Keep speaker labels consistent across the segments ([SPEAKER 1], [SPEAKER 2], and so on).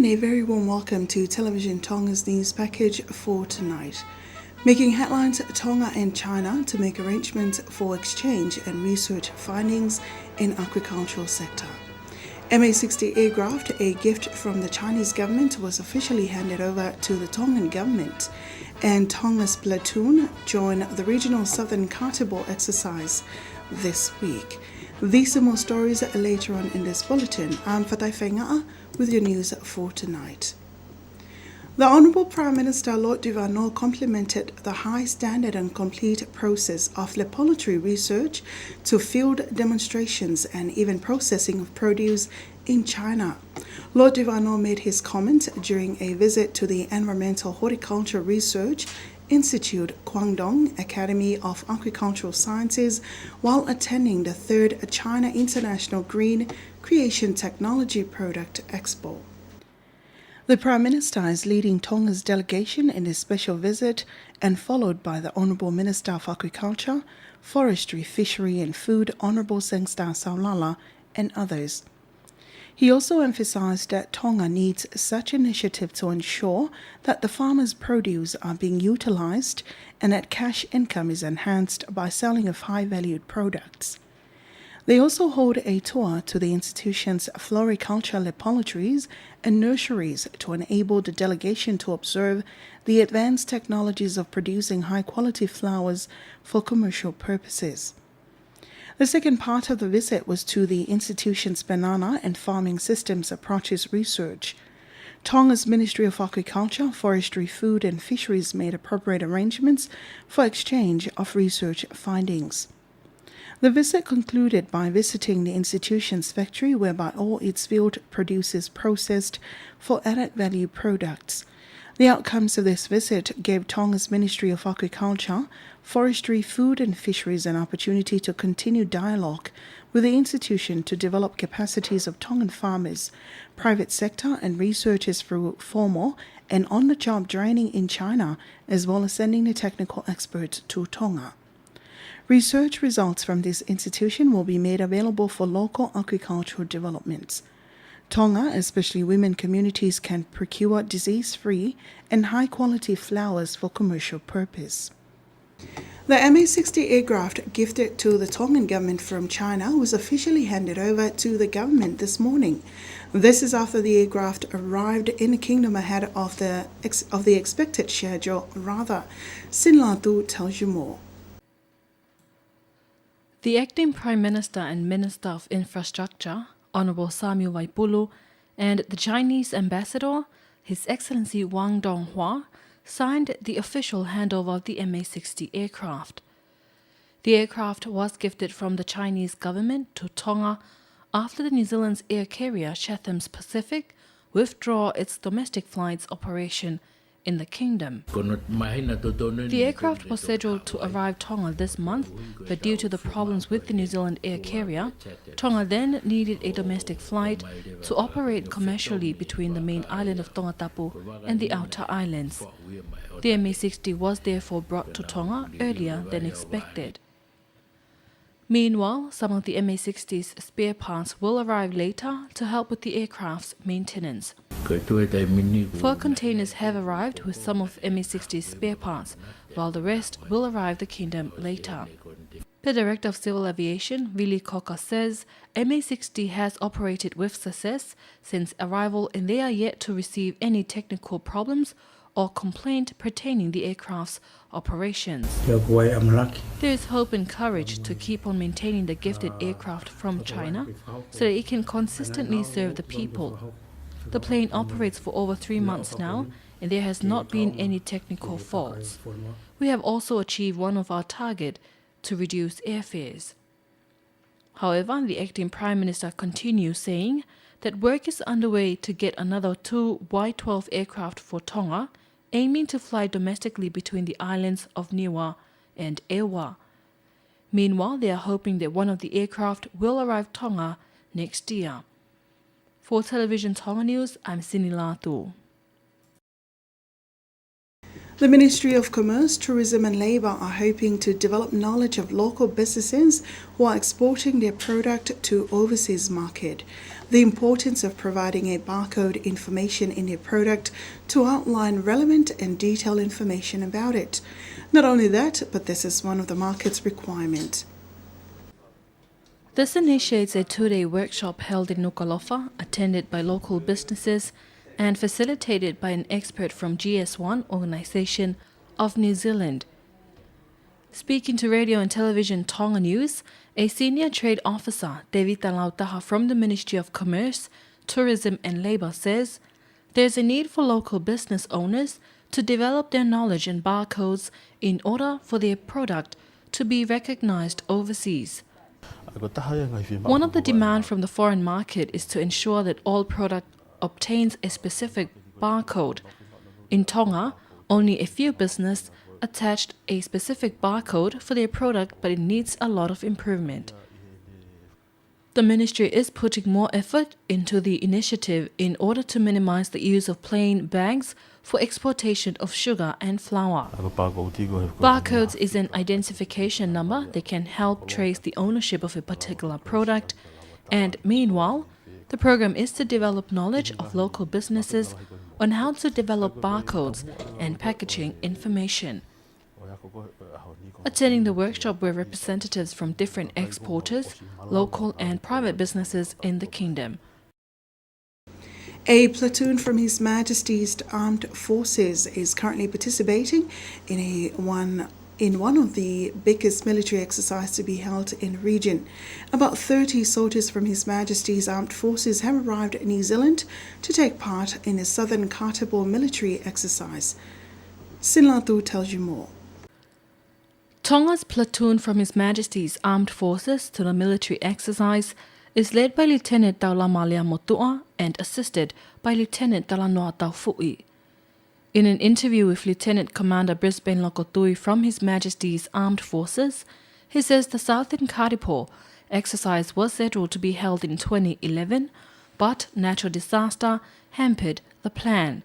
[SPEAKER 1] a very warm welcome to Television Tonga's news package for tonight. Making headlines, Tonga and China to make arrangements for exchange and research findings in agricultural sector. MA-60 aircraft, a gift from the Chinese government, was officially handed over to the Tongan government, and Tonga's platoon joined the regional Southern Cartable exercise this week. These and more stories later on in this bulletin. I'm Fatai Whaingaa with your news for tonight. The Honourable Prime Minister Lord Vaiola complimented the high standard and complete process of laboratory research to field demonstrations and even processing of produce in China. Lord Vaiola made his comments during a visit to the Environmental Horticulture Research Institute Guangdong Academy of Agricultural Sciences while attending the 3rd China International Green Creation Technology Product Expo. The Prime Minister is leading Tonga's delegation in this special visit and followed by the Honourable Minister of Agriculture, Forestry, Fishery and Food, Honourable Sengsta Saulala, and others. He also emphasized that Tonga needs such initiative to ensure that the farmers' produce are being utilized and that cash income is enhanced by selling of high-valued products. They also hold a tour to the institution's floriculture laboratories and nurseries to enable the delegation to observe the advanced technologies of producing high-quality flowers for commercial purposes. The second part of the visit was to the institution's banana and farming systems approaches research. Tonga's Ministry of Agriculture, Forestry, Food and Fisheries made appropriate arrangements for exchange of research findings. The visit concluded by visiting the institution's factory whereby all its field produce is processed for added value products. The outcomes of this visit gave Tonga's Ministry of Agriculture, Forestry, Food and Fisheries an opportunity to continue dialogue with the institution to develop capacities of Tongan farmers, private sector and researchers through formal and on-the-job training in China, as well as sending the technical experts to Tonga. Research results from this institution will be made available for local agricultural developments. Tonga, especially women communities, can procure disease-free and high-quality flowers for commercial purpose. The MA-60 aircraft gifted to the Tongan government from China was officially handed over to the government this morning. This is after the aircraft arrived in the kingdom ahead of the expected schedule. Sinlatu tells you more.
[SPEAKER 2] The acting Prime Minister and Minister of Infrastructure, Honourable Samuel Waipulu, and the Chinese Ambassador, His Excellency Wang Donghua, signed the official handover of the MA-60 aircraft. The aircraft was gifted from the Chinese government to Tonga after the New Zealand's air carrier Chatham's Pacific withdrew its domestic flights operation in the kingdom. The aircraft was scheduled to arrive Tonga this month, but due to the problems with the New Zealand air carrier, Tonga then needed a domestic flight to operate commercially between the main island of Tongatapu and the outer islands. The MA-60 was therefore brought to Tonga earlier than expected. Meanwhile, some of the MA-60's spare parts will arrive later to help with the aircraft's maintenance. 4 containers have arrived with some of MA-60's spare parts, while the rest will arrive the kingdom later. The Director of Civil Aviation, Vili says MA-60 has operated with success since arrival and they are yet to receive any technical problems or complaint pertaining the aircraft's operations. There is hope and courage to keep on maintaining the gifted aircraft from China so that it can consistently serve the people. The plane operates for over 3 months now and there has not been any technical faults. We have also achieved one of our targets to reduce airfares. However, the acting Prime Minister continues saying that work is underway to get another 2 Y-12 aircraft for Tonga, aiming to fly domestically between the islands of Niue and Ewa. Meanwhile, they are hoping that one of the aircraft will arrive Tonga next year. For Television Tonga News, I'm Sinilatu.
[SPEAKER 1] The Ministry of Commerce, Tourism and Labour are hoping to develop knowledge of local businesses who are exporting their product to overseas market. The importance of providing a barcode information in their product to outline relevant and detailed information about it. Not only that, but this is one of the market's requirements.
[SPEAKER 2] This initiates a 2-day workshop held in Nuku'alofa, attended by local businesses and facilitated by an expert from GS1 Organisation of New Zealand. Speaking to radio and television Tonga News, a senior trade officer, Devita Lautaha from the Ministry of Commerce, Tourism and Labour says there's a need for local business owners to develop their knowledge and barcodes in order for their product to be recognised overseas. One of the demands from the foreign market is to ensure that all product obtains a specific barcode. In Tonga, only a few businesses attached a specific barcode for their product, but it needs a lot of improvement. The ministry is putting more effort into the initiative in order to minimize the use of plain bags for exportation of sugar and flour. Barcodes is an identification number that can help trace the ownership of a particular product, and meanwhile, the program is to develop knowledge of local businesses on how to develop barcodes and packaging information. Attending the workshop were representatives from different exporters, local and private businesses in the kingdom.
[SPEAKER 1] A platoon from His Majesty's Armed Forces is currently participating in one of the biggest military exercises to be held in the region. About 30 soldiers from His Majesty's Armed Forces have arrived in New Zealand to take part in the Southern Cartable military exercise. Sinlatu tells you more.
[SPEAKER 2] Tonga's platoon from His Majesty's Armed Forces to the military exercise is led by Lieutenant Taulamalia Motua and assisted by Lieutenant Talanoa Taufui. In an interview with Lieutenant Commander Brisbane Lokotui from His Majesty's Armed Forces, he says the Southern Karipo exercise was scheduled to be held in 2011, but natural disaster hampered the plan.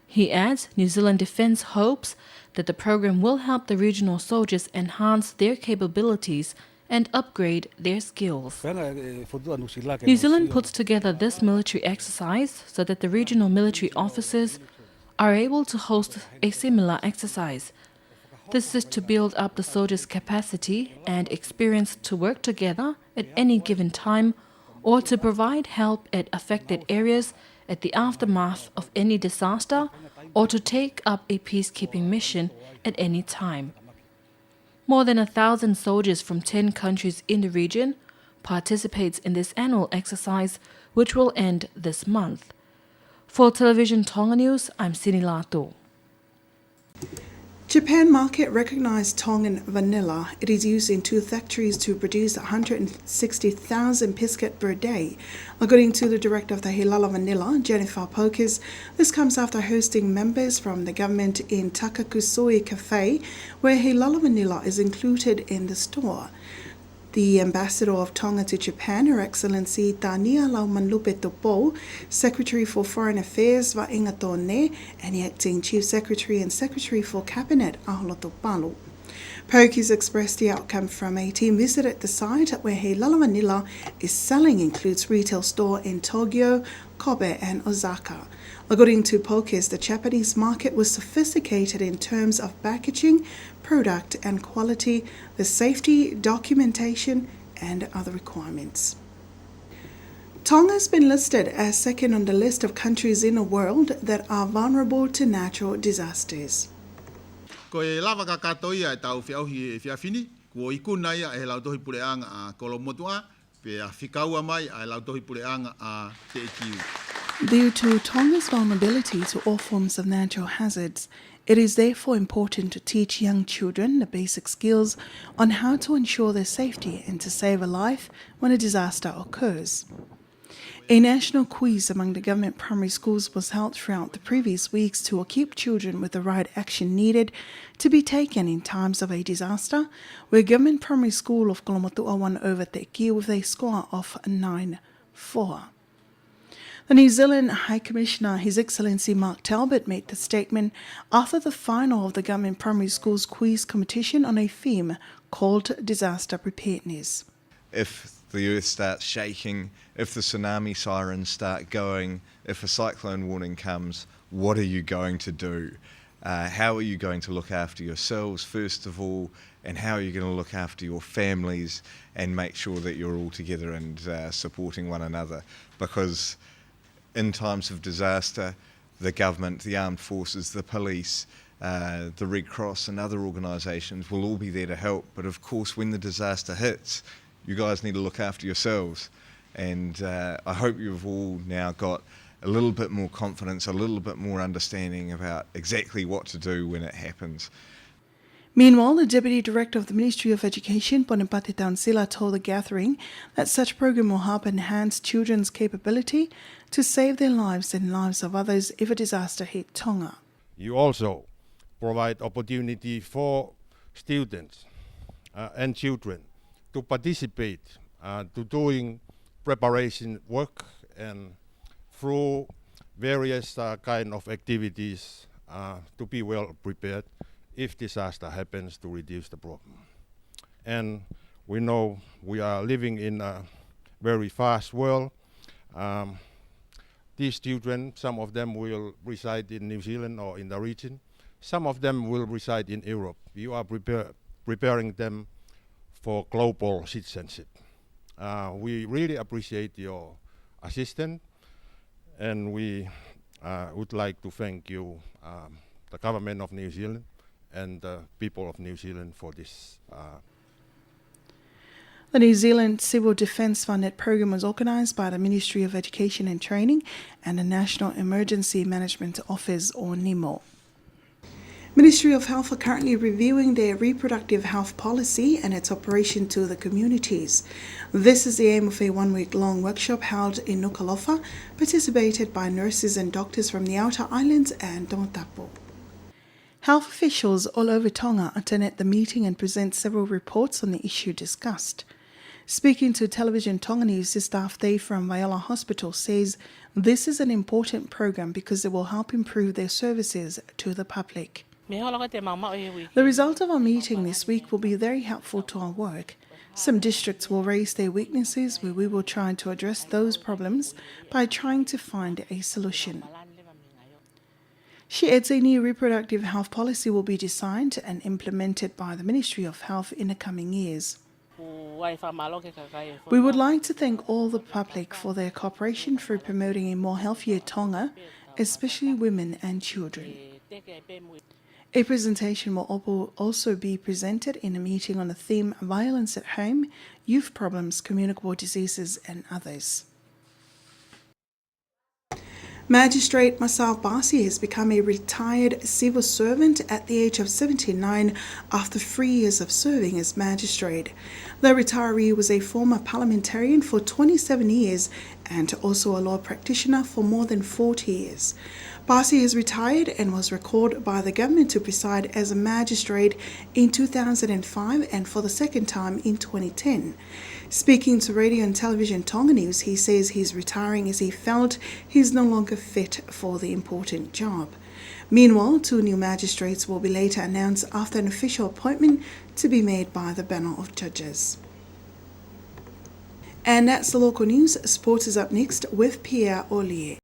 [SPEAKER 2] He adds New Zealand Defence hopes that the program will help the regional soldiers enhance their capabilities and upgrade their skills. New Zealand puts together this military exercise so that the regional military officers are able to host a similar exercise. This is to build up the soldiers' capacity and experience to work together at any given time or to provide help at affected areas at the aftermath of any disaster or to take up a peacekeeping mission at any time. More than 1,000 soldiers from 10 countries in the region participates in this annual exercise, which will end this month. For Television Tonga News, I'm Sini Lato.
[SPEAKER 1] Japan market recognized Tongan vanilla. It is used in 2 factories to produce 160,000 biscuits per day. According to the director of the Vaiola Vanilla, Jennifer Pokes, this comes after hosting members from the government in Takakusoi Cafe, where Vaiola Vanilla is included in the store. The Ambassador of Tonga to Japan, Her Excellency Tania Laumanlupe Topo, Secretary for Foreign Affairs Vainga Tone, and the Acting Chief Secretary and Secretary for Cabinet Ahola Topalu. Pokes expressed the outcome from a team visit at the site where Vaiola Vanilla is selling includes retail store in Tokyo, Kobe and Osaka. According to Pokes, the Japanese market was sophisticated in terms of packaging, product and quality, the safety, documentation and other requirements. Tonga has been listed as second on the list of countries in the world that are vulnerable to natural disasters.
[SPEAKER 3] Ko e lava ka katoia e tau whiauhi e whiawhini, ko I kuna ia e lautohi pureanga a kolomotua, pe a whikaua mai a lautohi pureanga a te ekiu.
[SPEAKER 1] Due to Tonga's vulnerability to all forms of natural hazards, it is therefore important to teach young children the basic skills on how to ensure their safety and to save a life when a disaster occurs. A national quiz among the government primary schools was held throughout the previous weeks to equip children with the right action needed to be taken in times of a disaster, where Government Primary School of Kolomotua won over Te Kia with a score of 9-4. The New Zealand High Commissioner, His Excellency Mark Talbot, made the statement after the final of the government primary schools quiz competition on a theme called Disaster Preparedness.
[SPEAKER 4] If the earth starts shaking, if the tsunami sirens start going, if a cyclone warning comes, what are you going to do? How are you going to look after yourselves first of all, and how are you going to look after your families and make sure that you're all together and supporting one another? Because in times of disaster, the government, the armed forces, the police, the Red Cross and other organisations will all be there to help. But of course, when the disaster hits, you guys need to look after yourselves. And I hope you've all now got a little bit more confidence, a little bit more understanding about exactly what to do when it happens.
[SPEAKER 1] Meanwhile, the Deputy Director of the Ministry of Education, Ponepati Taunsila, told the gathering that such program will help enhance children's capability to save their lives and lives of others if a disaster hit Tonga.
[SPEAKER 5] You also provide opportunity for students and children to participate to doing preparation work and through various kind of activities to be well prepared if disaster happens, to reduce the problem. And we know we are living in a very fast world. These children, some of them will reside in New Zealand or in the region. Some of them will reside in Europe. You are preparing them for global citizenship. We really appreciate your assistance, and we would like to thank you, the government of New Zealand and the people of New Zealand, for this.
[SPEAKER 1] The New Zealand Civil Defence Funded program was organised by the Ministry of Education and Training and the National Emergency Management Office, or NEMO. Ministry of Health are currently reviewing their reproductive health policy and its operation to the communities. This is the aim of a one-week-long workshop held in Nuku'alofa, participated by nurses and doctors from the Outer Islands and Tongatapu. Health officials all over Tonga attended the meeting and present several reports on the issue discussed. Speaking to Television Tonga News, Afu Tei from Vaiola Hospital says this is an important program because it will help improve their services to the public. The result of our meeting this week will be very helpful to our work. Some districts will raise their weaknesses, where we will try to address those problems by trying to find a solution. She adds a new reproductive health policy will be designed and implemented by the Ministry of Health in the coming years. We would like to thank all the public for their cooperation through promoting a more healthier Tonga, especially women and children. A presentation will also be presented in a meeting on the theme Violence at Home, Youth Problems, Communicable Diseases and Others. Magistrate Masao Basi has become a retired civil servant at the age of 79 after 3 years of serving as magistrate. The retiree was a former parliamentarian for 27 years and also a law practitioner for more than 40 years. Basi has retired and was recalled by the government to preside as a magistrate in 2005 and for the second time in 2010. Speaking to Radio and Television Tonga News, he says he's retiring as he felt he's no longer fit for the important job. Meanwhile, 2 new magistrates will be later announced after an official appointment to be made by the panel of judges. And that's the local news. Sports is up next with Pierre Ollier.